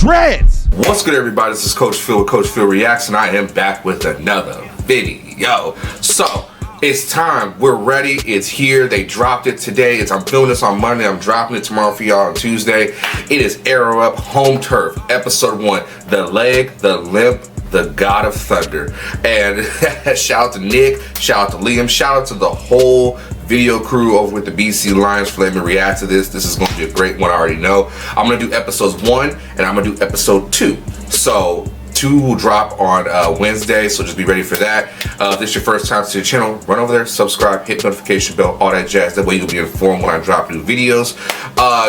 dreads. What's good, everybody? This is Coach Phil with Coach Phil Reacts, and I am back with another video. So it's time. We're ready. It's here. They dropped it today. I'm filming this on Monday. I'm dropping it tomorrow for y'all on Tuesday. It is Arrow Up Home Turf, episode 1. The leg, the limp, the God of Thunder. And shout out to Nick, shout out to Liam, shout out to the whole video crew over with the BC Lions for letting me react to this. This is going to be a great one, I already know. I'm going to do episodes 1 and I'm going to do episode 2. So 2 will drop on Wednesday, so just be ready for that. If this is your first time to the channel, run over there, subscribe, hit notification bell, all that jazz. That way you'll be informed when I drop new videos.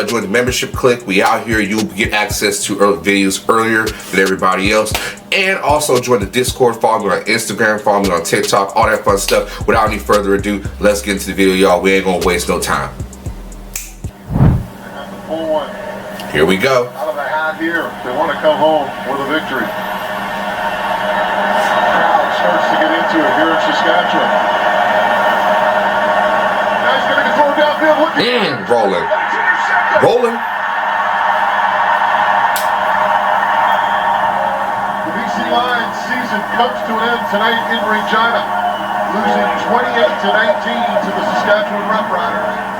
Join the membership click. We out here. You'll get access to videos earlier than everybody else. And also join the Discord, follow me on Instagram, follow me on TikTok, all that fun stuff. Without any further ado, let's get into the video, y'all. We ain't gonna waste no time. Here we go. Out of the hat here, they want to come home with a victory. Crowd starts to get into it here in Saskatchewan. Now he's going to throw downfield. Rolling. Rolling. The BC Lions season comes to an end tonight in Regina, losing 28-19 to the Saskatchewan Roughriders.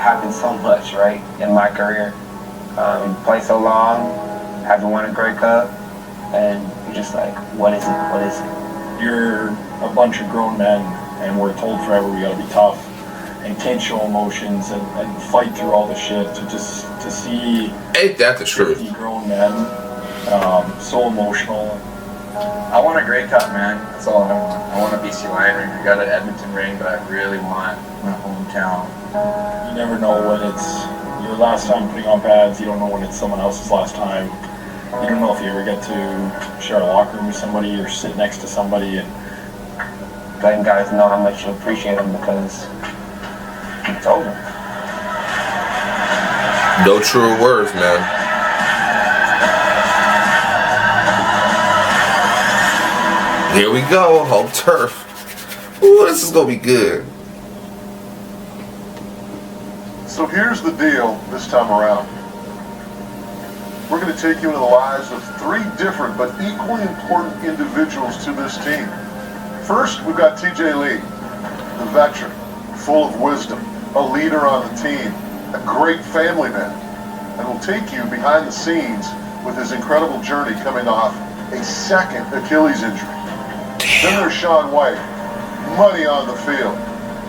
Happened so much, right, in my career. Played so long, haven't won a Grey Cup, and you're just like, what is it? What is it? You're a bunch of grown men, and we're told forever we gotta be tough and can't show emotions and fight through all the shit. To see Ain't that the truth? 50 grown men, so emotional. I want a Grey Cup, man. That's all I want. I want a BC Lion ring. I got an Edmonton ring, but I really want my hometown. You never know when it's your last time putting on pads. You don't know when it's someone else's last time. You don't know if you ever get to share a locker room with somebody or sit next to somebody. And letting guys know how much you appreciate them because it's over. No truer words, man. Here we go, home turf. Ooh, this is gonna be good. So here's the deal this time around. We're going to take you into the lives of 3 different but equally important individuals to this team. First, we've got TJ Lee, the veteran, full of wisdom, a leader on the team, a great family man, and we'll take you behind the scenes with his incredible journey coming off a second Achilles injury. Then there's Sean White, money on the field.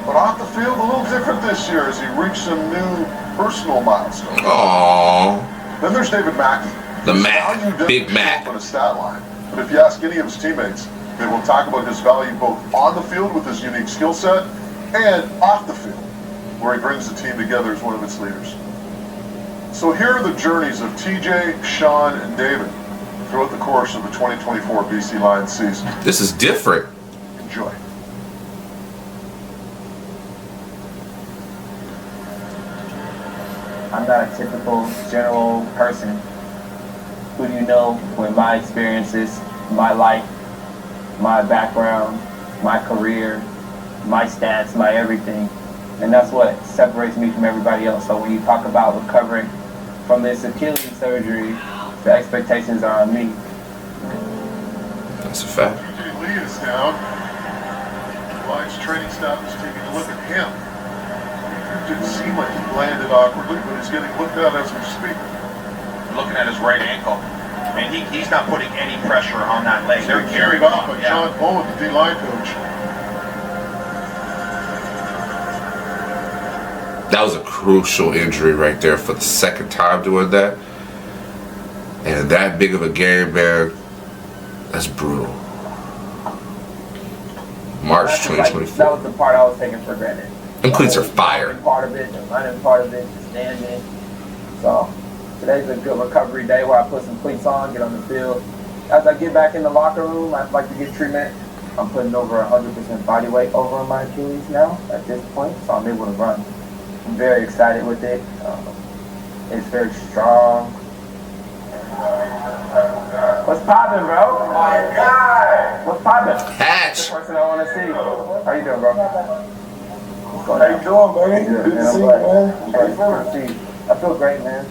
But off the field, a little different this year as he reached some new personal milestones. Aww. Then there's David Mackey. The Mac, Big Mac. On a stat line. But if you ask any of his teammates, they will talk about his value both on the field with his unique skill set and off the field, where he brings the team together as one of its leaders. So here are the journeys of TJ, Sean, and David throughout the course of the 2024 BC Lions season. This is different. Enjoy. I'm not a typical general person. Who do you know with my experiences, my life, my background, my career, my stats, my everything. And that's what separates me from everybody else. So when you talk about recovering from this Achilles surgery, the expectations are on me. That's a fact. TJ Lee is down. Lions training staff is taking a look at him. It didn't seem like he landed awkwardly, but he's getting looked at as we speak. Looking at his right ankle, and he's not putting any pressure on that leg. They're carried off by John Bowen, the D-line coach. That was a crucial injury right there for the second time doing that. And that big of a game, man, that's brutal. March 2024. That was the part I was taking for granted. Them cleats are fire. Part of it, the running part of it, the standing. So today's a good recovery day where I put some cleats on, get on the field. As I get back in the locker room, I'd like to get treatment. I'm putting over 100% body weight over on my Achilles now at this point, so I'm able to run. I'm very excited with it. It's very strong. What's poppin', bro? Oh my God! What's poppin'? Hatch. The person I want to see. How you doing, bro? How you doing, buddy? Good to see you, man. Good to see you. I feel great, man.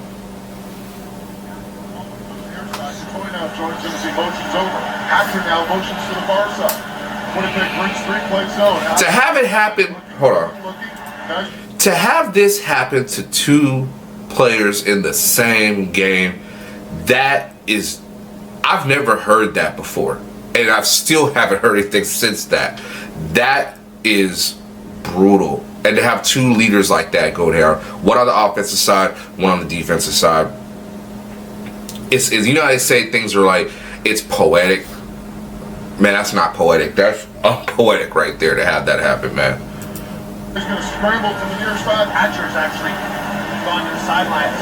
Toy now joins in as he motions over. Hacker now motions to the far side. Winnipeg brings 3-play zone. To have it happen, hold on. To have this happen to two players in the same game, that is, I've never heard that before. And I still haven't heard anything since that. That is brutal. And to have two leaders like that go down, one on the offensive side, one on the defensive side. It's you know how they say things are like, it's poetic. Man, that's not poetic. That's unpoetic right there to have that happen, man. He's going to scramble to the near side. Hatcher's actually gone to the sidelines.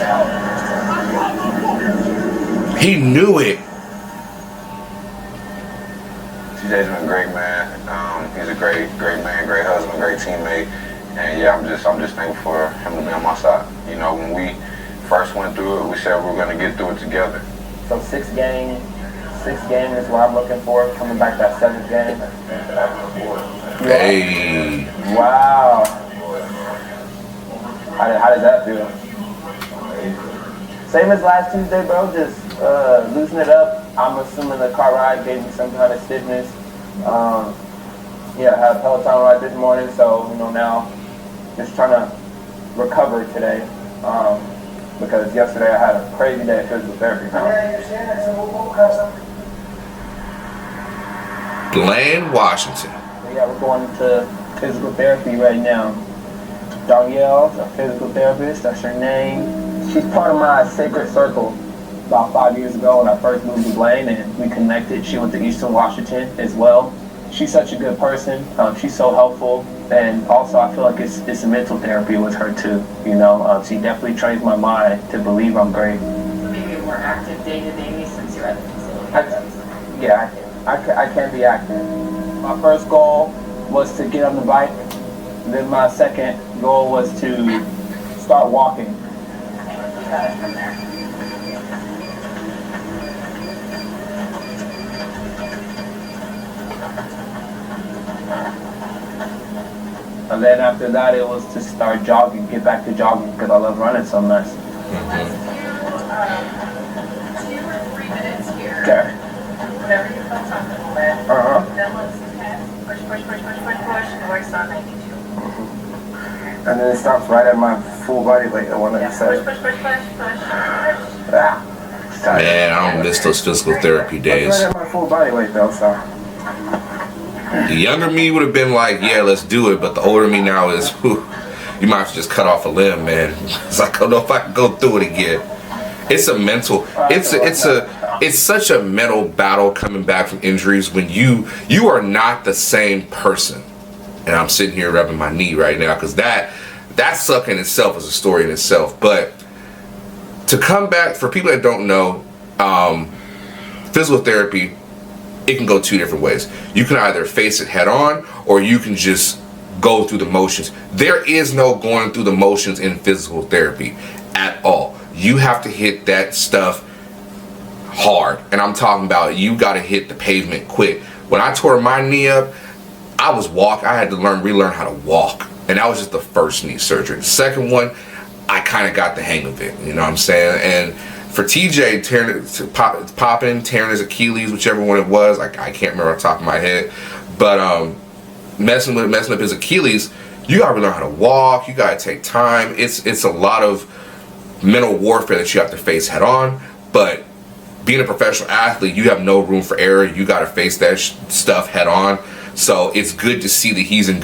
He knew it. TJ's been great, man. He's a great man, great husband, great teammate. And yeah, I'm just thankful for him to be on my side. You know, when we first went through it, we said we were going to get through it together. So 6 game is what I'm looking for. Coming back that 7th game. Hey. Wow. How does that feel? Same as last Tuesday, bro. Just loosen it up. I'm assuming the car ride gave me some kind of stiffness. Yeah, I had a Peloton ride this morning, so now just trying to recover today. Because yesterday I had a crazy day of physical therapy. Blaine, Washington. Yeah, we're going to physical therapy right now. Danielle, a physical therapist, that's her name. She's part of my sacred circle. About 5 years ago when I first moved to Blaine and we connected. She went to Eastern Washington as well. She's such a good person. She's so helpful. And also I feel like it's a mental therapy with her too. She definitely trains my mind to believe I'm great. Maybe a more active day-to-day since you're at the facility. I can be active. My first goal was to get on the bike. Then my second goal was to start walking. You got it from there. And then after that, it was to start jogging, get back to jogging, because I love running so much. Let's do 2 or 3 minutes here. Okay. Whatever you feel comfortable with. Then let's push, voice on 92. And then it stops right at my full body weight, the one that you said. Push. Man, I don't miss those physical therapy days. Right at my full body weight though, so. The younger me would have been like, yeah, let's do it. But the older me now is, whew, you might have to just cut off a limb, man. It's like, I don't know if I can go through it again. It's a mental, it's such a mental battle coming back from injuries when you are not the same person. And I'm sitting here rubbing my knee right now because that suck in itself is a story in itself. But to come back, for people that don't know, physical therapy, it can go 2 different ways. You can either face it head on or you can just go through the motions. There is no going through the motions in physical therapy at all. You have to hit that stuff hard. And I'm talking about you got to hit the pavement quick. When I tore my knee up, I had to relearn how to walk. And that was just the first knee surgery. The second one, I kind of got the hang of it. You know what I'm saying? And for TJ tearing his Achilles, whichever one it was, I can't remember off the top of my head, but messing up his Achilles, you gotta learn how to walk. You gotta take time. It's a lot of mental warfare that you have to face head on. But being a professional athlete, you have no room for error. You gotta face that stuff head on. So it's good to see that he was in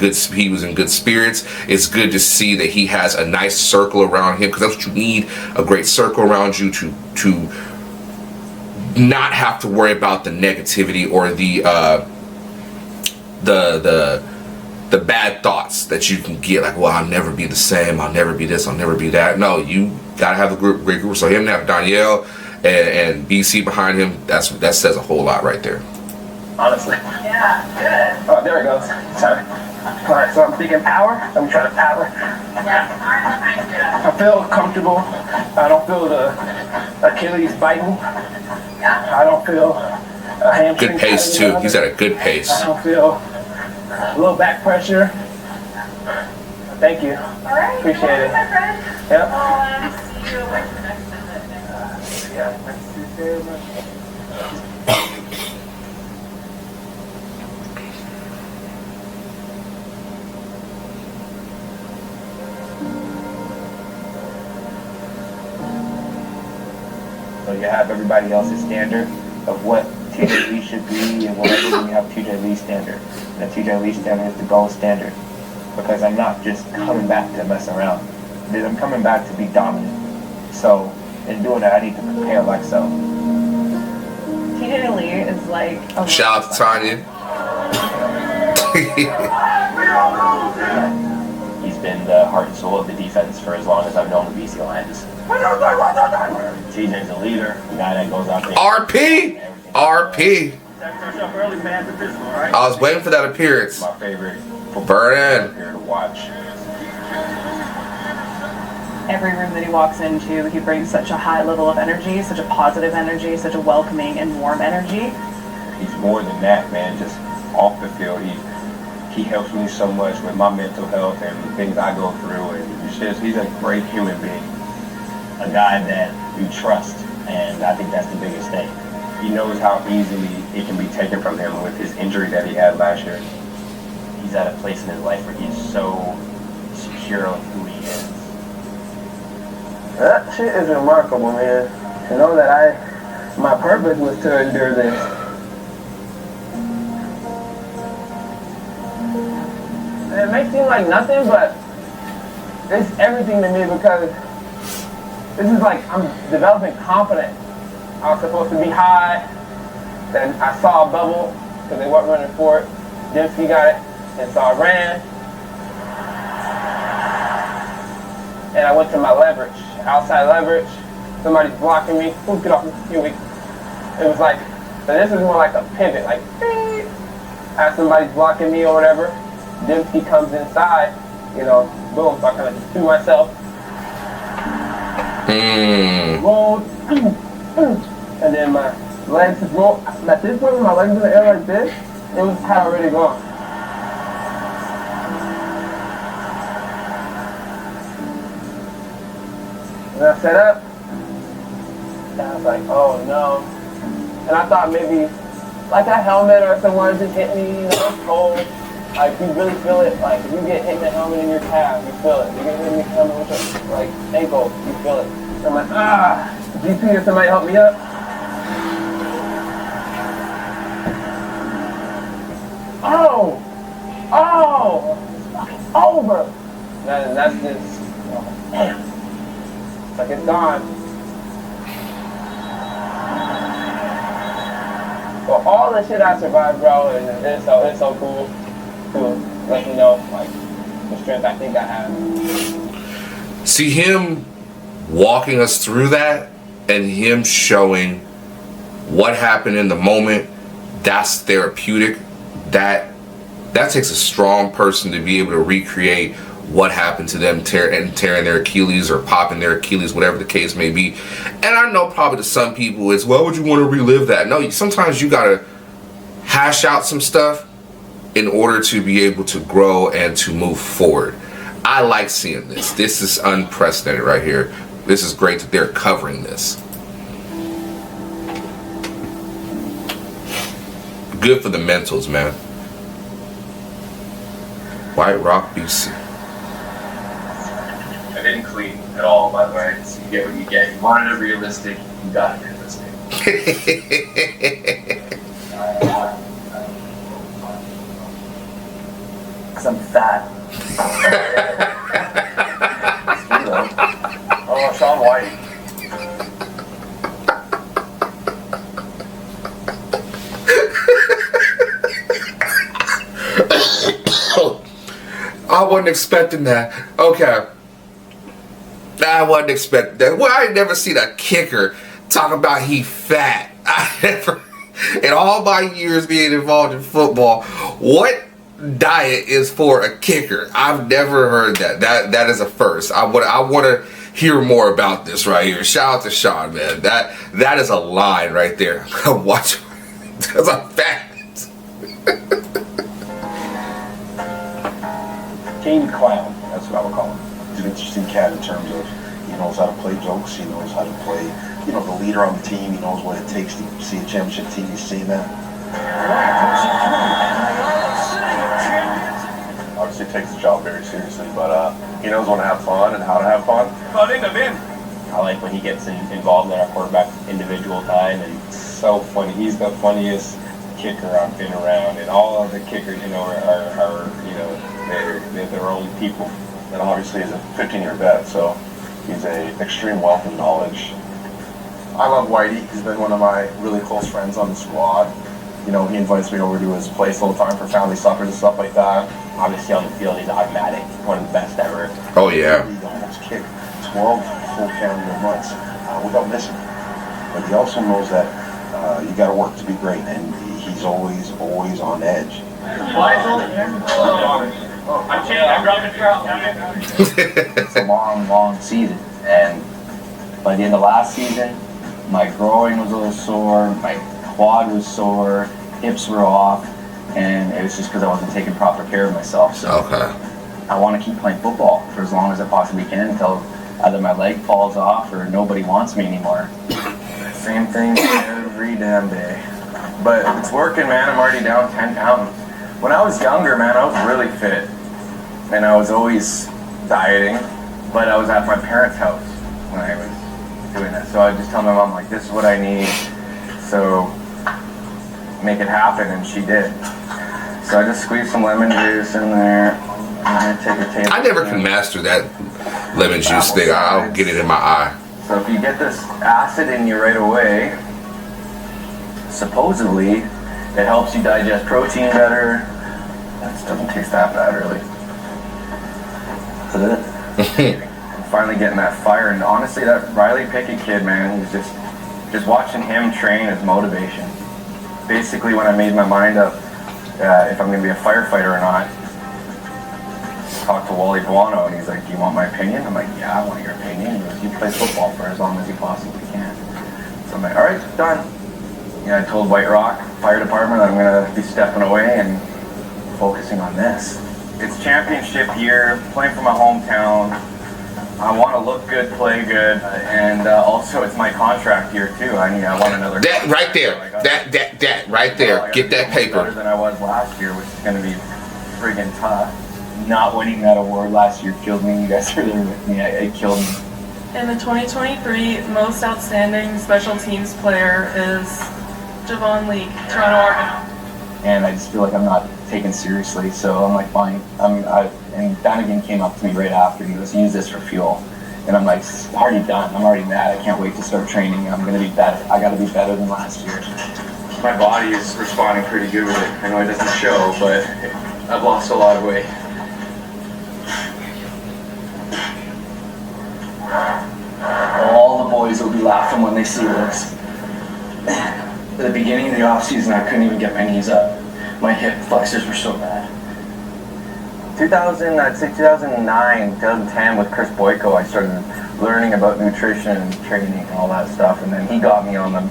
good spirits. It's good to see that he has a nice circle around him, because that's what you need, a great circle around you to not have to worry about the negativity or the bad thoughts that you can get, like, well, I'll never be the same, I'll never be this, I'll never be that. No, you gotta have a great group. So him to have Danielle and BC behind him, that says a whole lot right there. Honestly. Yeah, good. Oh, there it goes. Sorry. All right, so I'm thinking power. I'm trying to power. Yeah. I feel comfortable. I don't feel the Achilles biting. I don't feel a hamstring. Good pace too. He's at a good pace. I don't feel low back pressure. Thank you. All right. Appreciate it. My friend. Yep. you away from next visit. Yeah, thank you very much. So you have everybody else's standard of what TJ Lee should be and whatever, then you have TJ Lee's standard. And the TJ Lee standard is the gold standard. Because I'm not just coming back to mess around. I'm coming back to be dominant. So in doing that, I need to prepare like so. TJ Lee is like a Shout out to Tanya. He's been the heart and soul of the defense for as long as I've known the BC Lions. TJ's a leader, the guy that goes out there. RP! RP. I was waiting for that appearance. My favorite Burn player to watch. every room that he walks into, he brings such a high level of energy, such a positive energy, such a welcoming and warm energy. He's more than that, man. Just off the field, he helps me so much with my mental health and the things I go through. And he's a great human being, a guy that you trust, and I think that's the biggest thing. He knows how easily it can be taken from him with his injury that he had last year. He's at a place in his life where he's so secure of who he is. That shit is remarkable, man. To know that my purpose was to endure this. It may seem like nothing, but it's everything to me because this is like I'm developing confidence. I was supposed to be high, then I saw a bubble because they weren't running for it. Dembski got it, and so I ran. And I went to my leverage, outside leverage. Somebody's blocking me. Ooh, get off me. Here we. It was like, so this is more like a pivot, like, beep. As somebody's blocking me or whatever. Dembski comes inside, you know, boom, so I kind of just threw myself. Rolled, and then my legs just rolled. At this point, when my legs in the air like this, it was had already gone. And I set up, and I was like, oh no. And I thought maybe, like a helmet or someone just hit me, you know, cold. Like, you really feel it. Like, if you get hit in the helmet in your calf, you feel it. You get hit in the helmet with your, like, ankle, you feel it. So I'm like, GP or somebody help me up. Oh! It's fucking over! That's just, oh, damn. It's like it's gone. Well, all the shit I survived, bro, and it's so cool to let me know, like, the strength I think I have. See him walking us through that and him showing what happened in the moment, that's therapeutic. That takes a strong person to be able to recreate what happened to them tearing their Achilles or popping their Achilles, whatever the case may be. And I know probably to some people it's, why would you want to relive that? No, sometimes you gotta hash out some stuff in order to be able to grow and to move forward. I like seeing this. This is unprecedented right here. This is great that they're covering this. Good for the mentals, man. White Rock, BC. I didn't clean at all, by the way. So you get what you get. You wanted it realistic, you got it realistic. Because I'm fat. Oh, Sean White. I wasn't expecting that. Okay. I wasn't expecting that. Well, I ain't never seen a kicker talk about he fat. I never, in all my years being involved in football, what diet is for a kicker? I've never heard that. That is a first. I want to hear more about this right here. Shout out to Sean, man. That is a line right there. Watch, because I'm fat. King Clown, that's what I would call him. He's an interesting cat in terms of, knows how to play jokes. He knows how to play, you know, the leader on the team. He knows what it takes to see a championship team. He's seen that. Obviously takes the job very seriously, but he knows when to have fun and how to have fun. I like when he gets involved in our quarterback individual time, and So funny. He's the funniest kicker I've been around, and all of the kickers, you know, are you know, they're their own people. And obviously he's a 15-year vet, so he's a extreme wealth of knowledge. I love Whitey. He's been one of my really close friends on the squad. You know, he invites me over to his place all the time for family suppers and stuff like that. obviously on the field he's automatic, one of the best ever. Oh yeah. He almost kicked 12 full calendar months without missing. But he also knows that you got to work to be great, and he's always on edge. It's a long season, and by the end of last season, my groin was a little sore, my quad was sore, hips were off, and it was just because I wasn't taking proper care of myself. So Okay. I want to keep playing football for as long as I possibly can until either my leg falls off or nobody wants me anymore. Same thing every damn day. But it's working, man. I'm already down 10 pounds. When I was younger, man, I was really fit. And I was always dieting. But I was at my parents' house when I was doing that. So I just tell my mom, like, this is what I need. So make it happen. And she did. So I just squeezed some lemon juice in there. And I take a tablespoon. I never can master that lemon juice thing. I'll get it in my eye. So if you get this acid in you right away, supposedly it helps you digest protein better. That doesn't taste that bad, really. I'm finally getting that fire, and honestly, that Riley Pickett kid, man, he's just watching him train is motivation. Basically, when I made my mind up if I'm going to be a firefighter or not, talked to Wally Buono, and he's like, do you want my opinion? I'm like, yeah, I want your opinion. He goes, you play football for as long as you possibly can. So I'm like, all right, done. Yeah, I told White Rock Fire Department that I'm going to be stepping away and focusing on this. It's championship year, playing for my hometown. I want to look good, play good, and also it's my contract year too. I want another. That right there. That right there. Get that paper. Better than I was last year, which is going to be friggin' tough. Not winning that award last year killed me. You guys were there with me. It killed me. And the 2023 most outstanding special teams player is Javon Leake, Toronto Argonauts. And I just feel like I'm not taken seriously, so I'm like, fine. And Donegan came up to me right after, and he goes, use this for fuel. And I'm like, it's already done. I'm already mad. I can't wait to start training. I'm gonna be better. I gotta be better than last year. My body is responding pretty good with it. I know it doesn't show, but I've lost a lot of weight. All the boys will be laughing when they see this. At the beginning of the off-season, I couldn't even get my knees up. My hip flexors were so bad. I'd say 2009, 2010 with Chris Boyko, I started learning about nutrition and training and all that stuff, and then he got me on the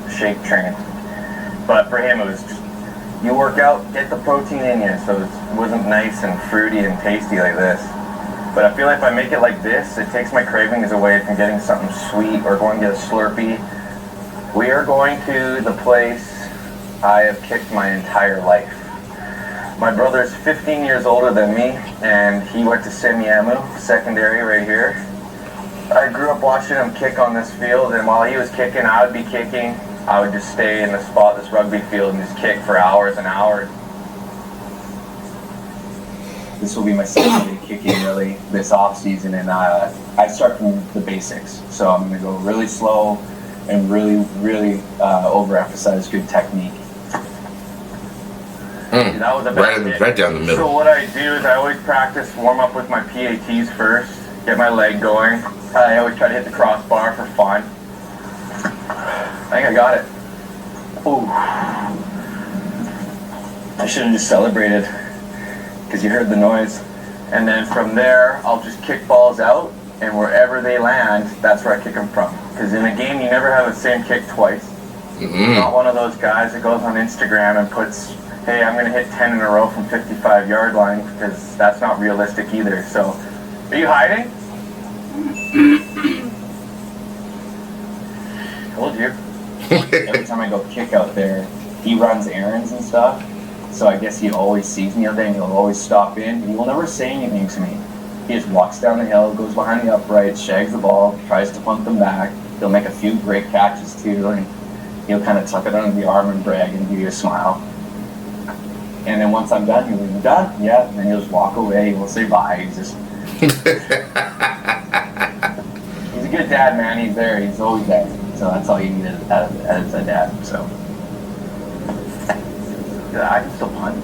shake train. But for him, it was just, you work out, get the protein in you, so it wasn't nice and fruity and tasty like this. But I feel like if I make it like this, it takes my cravings away from getting something sweet or going to get a Slurpee. We are going to the place I have kicked my entire life. My brother's 15 years older than me, and he went to Semiahmoo secondary right here. I grew up watching him kick on this field, and while he was kicking, I would be kicking. I would just stay in the spot, this rugby field, and just kick for hours and hours. This will be my second day kicking really this off season, and I start from the basics. So I'm gonna go really slow and really overemphasize good technique. That was a bad hit. Right down the middle. So what I do is I always practice warm up with my PATs first, get my leg going. I always try to hit the crossbar for fun. I think I got it. Ooh. I should have just celebrated because you heard the noise. And then from there, I'll just kick balls out, and wherever they land, that's where I kick them from. Because in a game, you never have the same kick twice. I'm not one of those guys that goes on Instagram and puts, hey, I'm going to hit 10 in a row from 55-yard line, because that's not realistic either. So, are you hiding? Every time I go kick out there, he runs errands and stuff. So I guess he always sees me out there and he'll always stop in. He will never say anything to me. He just walks down the hill, goes behind the uprights, shags the ball, tries to punt them back. He'll make a few great catches too, and he'll kind of tuck it under the arm and brag and give you a smile. And then once I'm done, he'll be done? Yeah. And then he'll just walk away. We'll say bye. He's just... He's a good dad, man. He's there. He's always there. So that's all you need as a dad. So yeah, I can still punt.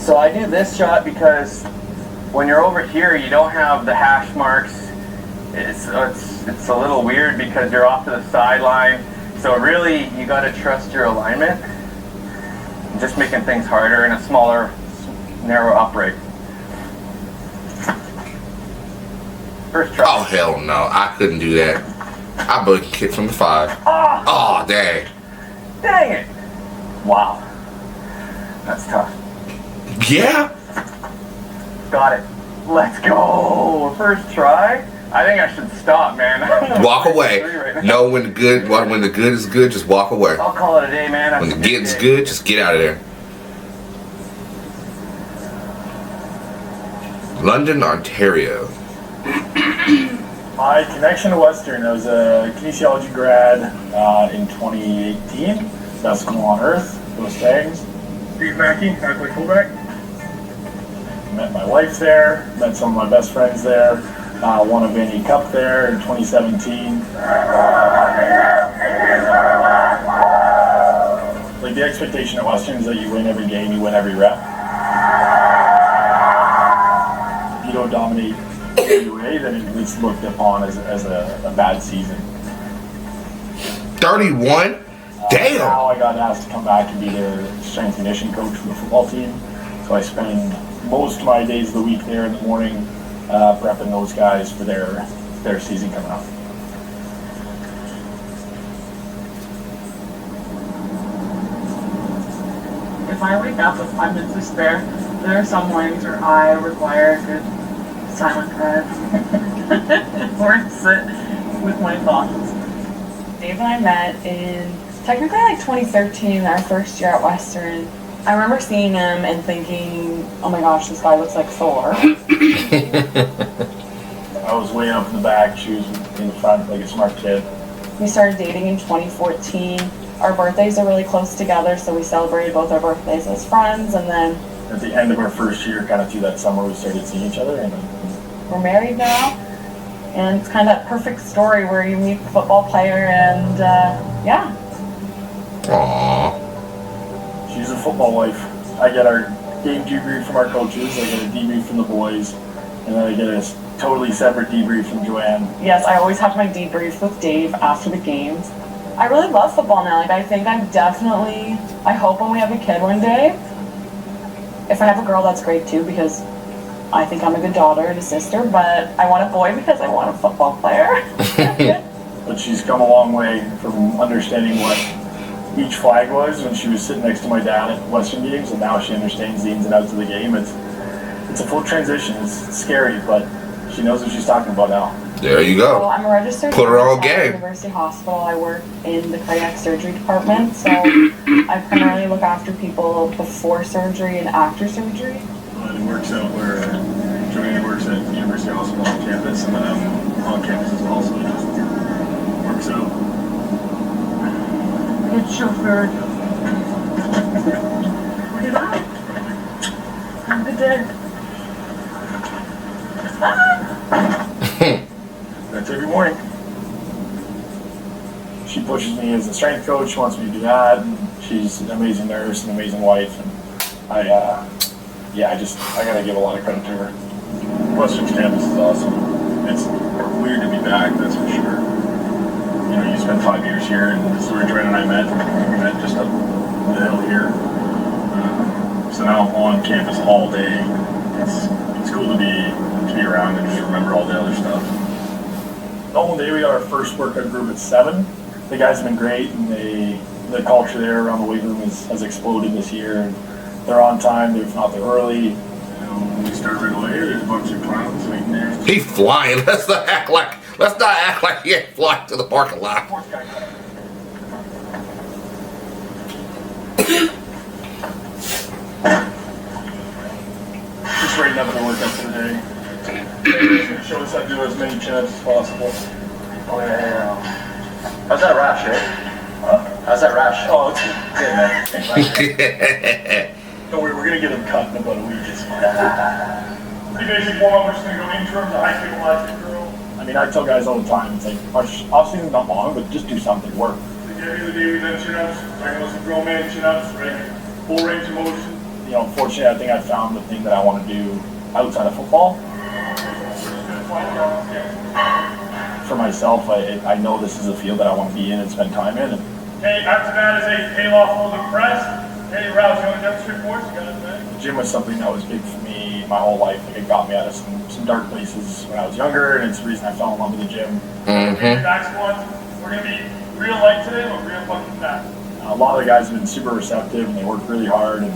So I do this shot because when you're over here, you don't have the hash marks. It's a little weird because you're off to the sideline. So really, you got to trust your alignment. Just making things harder in a smaller, narrow upright. First try. Oh, hell no. I couldn't do that. I book kick from the 5. Oh, dang. Dang it. Wow. That's tough. Yeah. Got it. Let's go. First try. I think I should stop, man. Walk away. Know when the good is good, just walk away. I'll call it a day, man. When the get's good, just get out of there. London, Ontario. My connection to Western, I was a kinesiology grad in 2018. Best school on earth, those tags. Steve Mackey, I play fullback. Met my wife there, met some of my best friends there. Won a Vinny Cup there in 2017. Like the expectation at Western is that you win every game, you win every rep. If you don't dominate anyway, then it's looked upon as a bad season. 31? Damn! Now I got asked to come back and be their strength and conditioning coach for the football team. So I spend most of my days of the week there in the morning prepping those guys for their season coming up. If I wake up with 5 minutes to spare, there are some mornings where I require a good silent cry or sit with my thoughts. Dave and I met in technically like 2013, our first year at Western. I remember seeing him and thinking, oh my gosh, this guy looks like Thor. I was way up in the back, she was in the front like a smart kid. We started dating in 2014. Our birthdays are really close together, so we celebrated both our birthdays as friends, and then At the end of our first year, kind of through that summer, we started seeing each other. And we're married now. And it's kind of that perfect story where you meet a football player and, yeah. Aww. she's a football wife. I get our game debrief from our coaches, I get a debrief from the boys, and then I get a totally separate debrief from Joanne. Yes, I always have my debrief with Dave after the games. I really love football now. Like, I think I hope when we have a kid one day, if I have a girl, that's great too, because I think I'm a good daughter and a sister, but I want a boy because I want a football player. But she's come a long way from understanding what each flag was when she was sitting next to my dad at Western games, and now she understands the ins and outs of the game. It's a full transition. It's scary, but she knows what she's talking about now. There you go. Well, I'm a registered Put her nurse on at game. University Hospital. I work in the cardiac surgery department, so I primarily look after people before surgery and after surgery. It works out where Joanne works at University Hospital on campus, and then I'm on campus as well, so it just works out. Good chauffeur. Look at that. Have a good day. That's every morning. She pushes me as a strength coach. She wants me to do that. And she's an amazing nurse, an amazing wife, and I gotta give a lot of credit to her. Western's campus is awesome. It's weird to be back, that's for sure. You know, you spent 5 years here, and this is where Joanne and I met. We met just up the hill here. So now I'm on campus all day. It's cool to be around and just remember all the other stuff. All day we got our first workout group at 7. The guys have been great, and the culture there around the weight room has exploded this year. And they're on time, if not they're early. You know, when we start right away, there's a bunch of clowns waiting there. He flying. Let's not act like he ain't flying to the parking lot. Just right up the workout for the day. Maybe show us how to do as many chin-ups as possible. Oh yeah. How's that rash, eh? Huh? How's that rash? Oh, it's good, man. Don't worry, we're gonna get him cut in about a week. It's fine. Pretty basic warm-up, we're just gonna go interim to high stabilized curl. I mean, I tell guys all the time, it's like, off-season's not long, but just do something, work. Every day we've done chin-ups, regular grown man chin-ups, right? Full range of motion. You know, fortunately, I think I found the thing that I want to do outside of football. For myself, I know this is a field that I want to be in and spend time in. And Okay, after that is a tail-off folded press. Hey, Rouse, you want to demonstrate for us? You got it, man. the gym was something that was big for me my whole life. Like, it got me out of some dark places when I was younger, and it's the reason I fell in love with the gym. Okay, back squats. We're going to be real light today, but real fucking fast. A lot of the guys have been super receptive, and they work really hard, and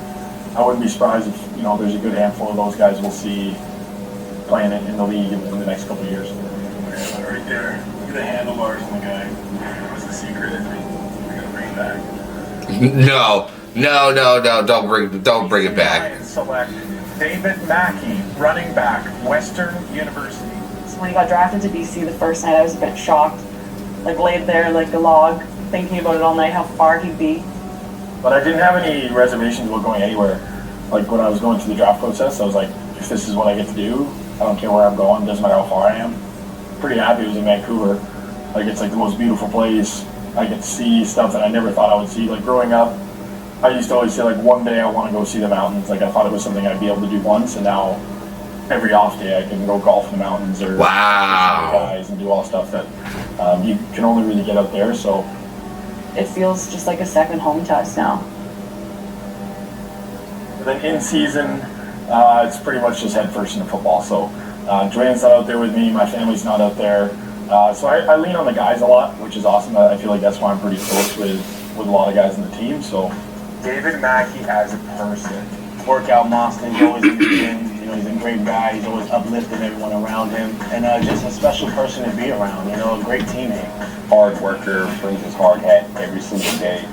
I wouldn't be surprised if, you know, there's a good handful of those guys we'll see playing it in the league in the next couple of years. Right there. Look at the handlebars on the guy. What's the secret? I think we're going to bring it back. No, don't bring it back. Select David Mackey, running back, Western University. So when he got drafted to BC the first night, I was a bit shocked. Like, laid there like a log, thinking about it all night, how far he'd be. But I didn't have any reservations about going anywhere. Like, when I was going through the draft process, I was like, if this is what I get to do, I don't care where I'm going, it doesn't matter how far I am. Pretty happy it was in Vancouver. Like, it's like the most beautiful place. I get to see stuff that I never thought I would see. Like, growing up, I used to always say, like, one day I want to go see the mountains. Like, I thought it was something I'd be able to do once, and now every off day I can go golf in the mountains or Wow. guys and do all stuff that you can only really get out there. So It feels just like a second home to us now. and then in season, it's pretty much just head first into football. So Dwayne's not out there with me, my family's not out there. So I lean on the guys a lot, which is awesome. I feel like that's why I'm pretty close with a lot of guys in the team. So David Mackey as a person. Workout monster, he's always in the gym. You know, he's a great guy. He's always uplifting everyone around him. And just a special person to be around, you know, a great teammate. Hard worker, brings his hard head every single day.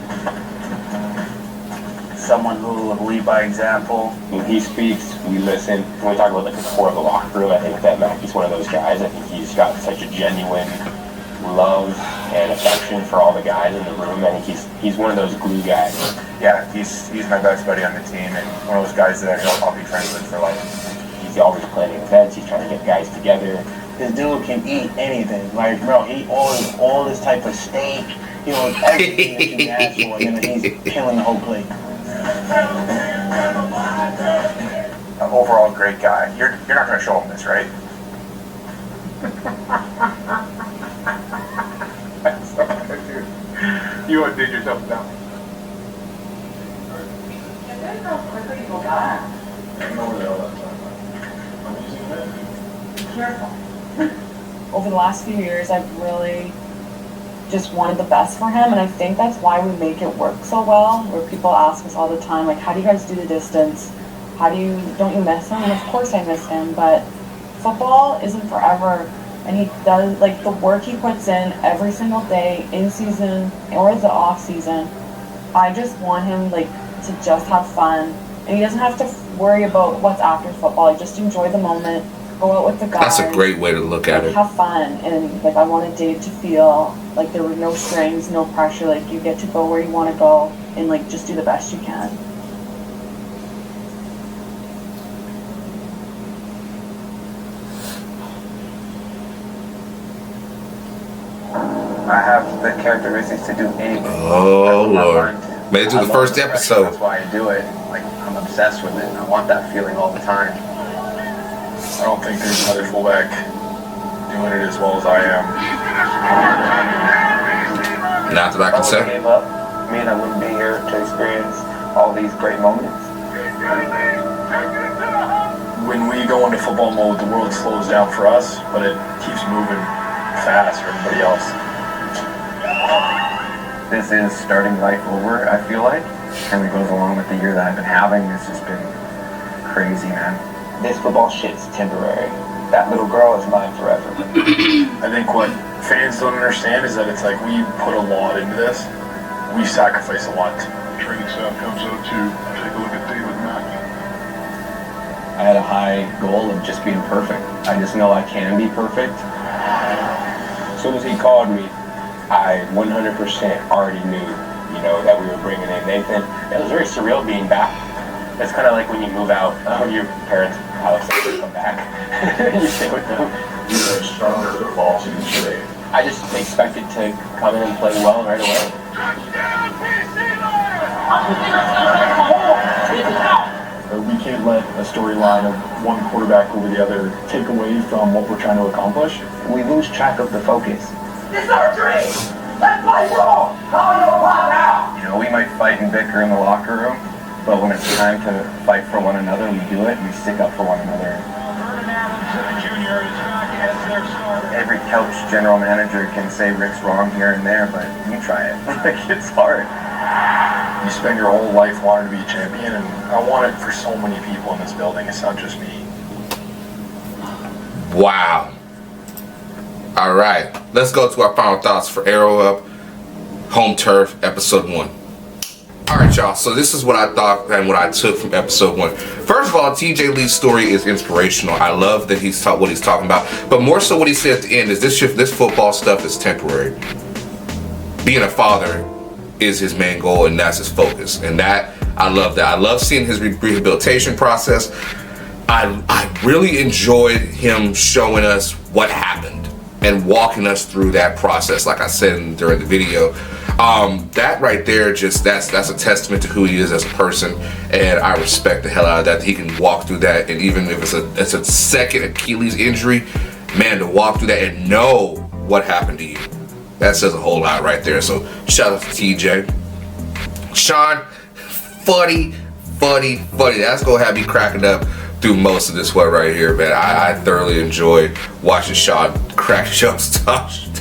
Someone who will lead by example. When he speaks, we listen. When we talk about like the core of the locker room, I think that Mackey's one of those guys. I think he's got such a genuine love and affection for all the guys in the room. I think he's one of those glue guys. Yeah, he's my best buddy on the team and one of those guys that I'll be friends with for life. He's always planning events. He's trying to get guys together. This dude can eat anything. Like, bro, he orders all this type of steak. He orders everything that you can ask for, and then he's killing the whole plate. Overall, great guy. You're not going to show him this, right? You undid yourself down. Over the last few years, I've really just wanted the best for him, and I think that's why we make it work so well, where people ask us all the time, like, how do you guys do the distance? Don't you miss him? And of course I miss him, but football isn't forever, and he does, like, the work he puts in every single day, in season or the off season. I just want him, like, to just have fun, and he doesn't have to worry about what's after football. Like, just enjoy the moment, go out with the guys. That's a great way to look at it. Have fun, and like, I wanted Dave to feel like there were no strings, no pressure. Like, you get to go where you want to go, and like, just do the best you can. I have the characteristics to do anything. Oh Lord, made it to the first episode. That's why I do it. Like, I'm obsessed with it. I want that feeling all the time. I don't think there's another fullback doing it as well as I am. Not that I can If I say. gave up, me and I wouldn't be here to experience all these great moments. When we go into football mode, the world slows down for us, but it keeps moving fast for everybody else. This is starting life over, I feel like. And it goes along with the year that I've been having. It's just been crazy, man. This football shit's temporary. That little girl is mine forever. I think what fans don't understand is that it's like we put a lot into this. We sacrifice a lot to training staff comes out to take a look at David Mackey. I had a high goal of just being perfect. I just know I can be perfect. As soon as he called me, I 100% already knew, that we were bringing in Nathan. It was very surreal being back. It's kind of like when you move out of your parents' house and you come back. You stay with them. You're a stronger football team today. I just expected to come in and play well right away. We can't let a storyline of one quarterback over the other take away from what we're trying to accomplish. We lose track of the focus. This is our dream! Let's play ball! How you want now? We might fight and bicker in the locker room, but when it's time to fight for one another, we do it and we stick up for one another. Every couch general manager can say Rick's wrong here and there, but you try it. It's hard. You spend your whole life wanting to be a champion, and I want it for so many people in this building. It's not just me. Wow. All right, let's go to our final thoughts for Arrow Up Home Turf Episode 1. All right, y'all, so this is what I thought and what I took from Episode 1. First of all, TJ Lee's story is inspirational. I love that he's taught what he's talking about, but more so what he said at the end is this football stuff is temporary. Being a father is his main goal, and that's his focus, and that I love that. I love seeing his rehabilitation process. I really enjoyed him showing us what happened and walking us through that process, like I said during the video. That right there, just that's a testament to who he is as a person, and I respect the hell out of that he can walk through that, and even if it's a second Achilles injury, man, to walk through that and know what happened to you. That says a whole lot right there. So shout out to TJ. Sean, funny. That's gonna have me cracking up through most of this one right here, man. I thoroughly enjoyed watching Sean crack jokes, talk shit.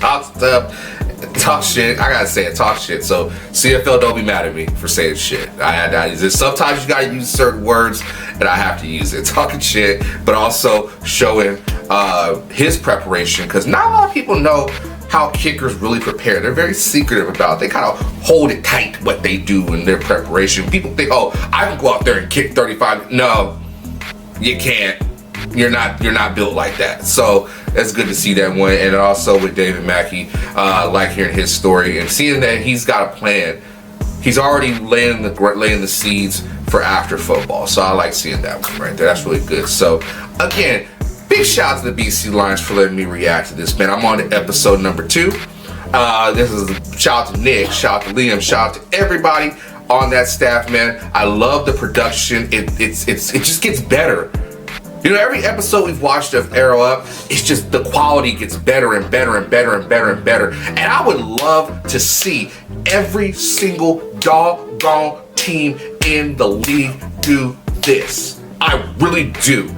I gotta say it, talk shit. So CFL, don't be mad at me for saying shit. Sometimes you gotta use certain words, and I have to use it. Talking shit, but also showing his preparation, because not a lot of people know how kickers really prepare. They're very secretive about it. They kind of hold it tight what they do in their preparation. People think, oh, I can go out there and kick 35. No, you can't. You're not built like that. So it's good to see that one. And also with David Mackey, like hearing his story and seeing that he's got a plan. He's already laying the seeds for after football. So I like seeing that one right there. That's really good. So again, big shout out to the BC Lions for letting me react to this, man. I'm on to episode number 2. This is a shout out to Nick, shout out to Liam, shout out to everybody on that staff, man. I love the production. It just gets better. Every episode we've watched of Arrow Up, it's just the quality gets better and better and better and better and better. And I would love to see every single doggone team in the league do this. I really do.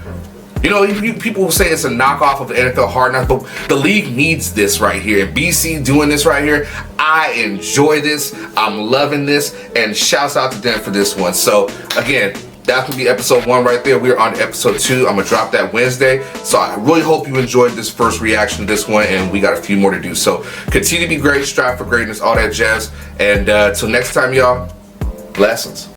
People will say it's a knockoff of the NFL Hard Knocks, but the league needs this right here. And BC doing this right here, I enjoy this. I'm loving this, and shouts out to them for this one. So again, that's gonna be episode 1 right there. We're on to episode 2. I'm gonna drop that Wednesday. So I really hope you enjoyed this first reaction to this one, and we got a few more to do. So continue to be great, strive for greatness, all that jazz. And till next time, y'all, blessings.